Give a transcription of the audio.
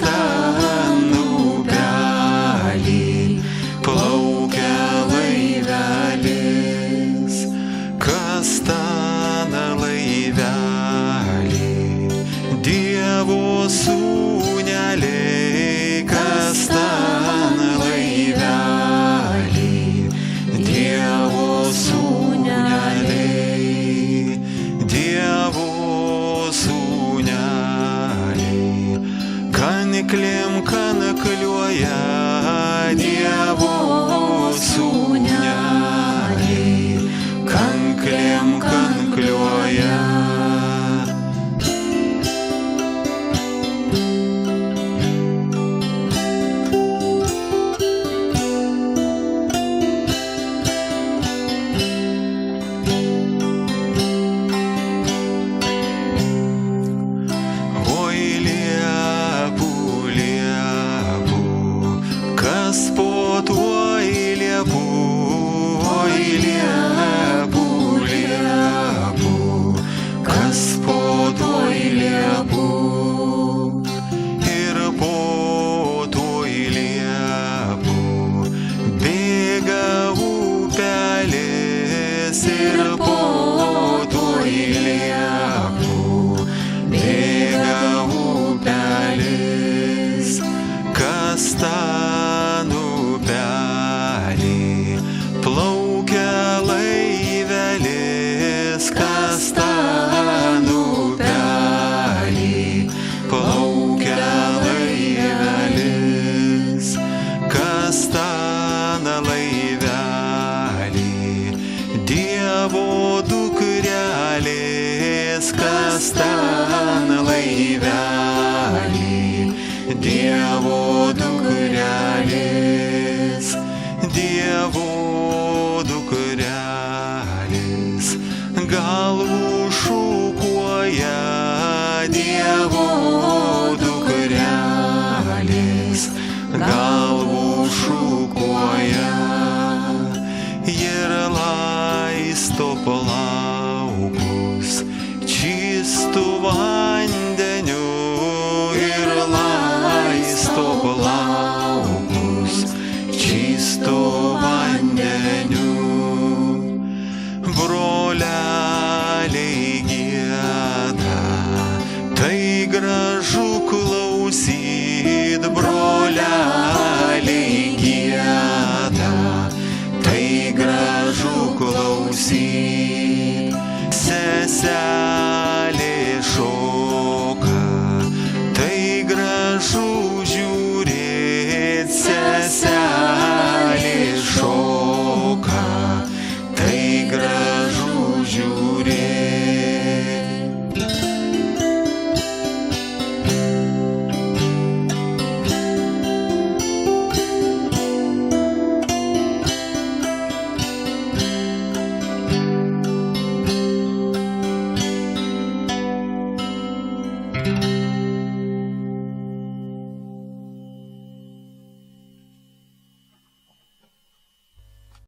ten upelį plaukia laivelis, kas ten laivelį, Dievo sūneliai, kas ten laivelį, Dievo sūneliai, Dievo sūneliai, kaniklėm kanakliuoja, Dievo sūneliai, kanklėm kankliuoja. Kas po tuo liepų, oi liepų, liepų, kas po tuo liepų, ir po tuo liepų bėga upelis, ir po tuo liepų bėga upelis, kas ten upelį plaukia laivelis, kas ten upelį plaukia laivelis, kas ten laivelį, Dievo dukrelės, kas ten laivelį, Dievo dukrelės, Dievo dukrelės, galvų šukuoja, Dievo dukrelės, galvų šukuoja, ir laisto plaukus čistų vandeniu, ir laisto plaukus čistų vandeniu. Broleliai gieda, tai gražu klausyt, broleliai gieda, tai gražu klausyt, seselė šoka, tai gražu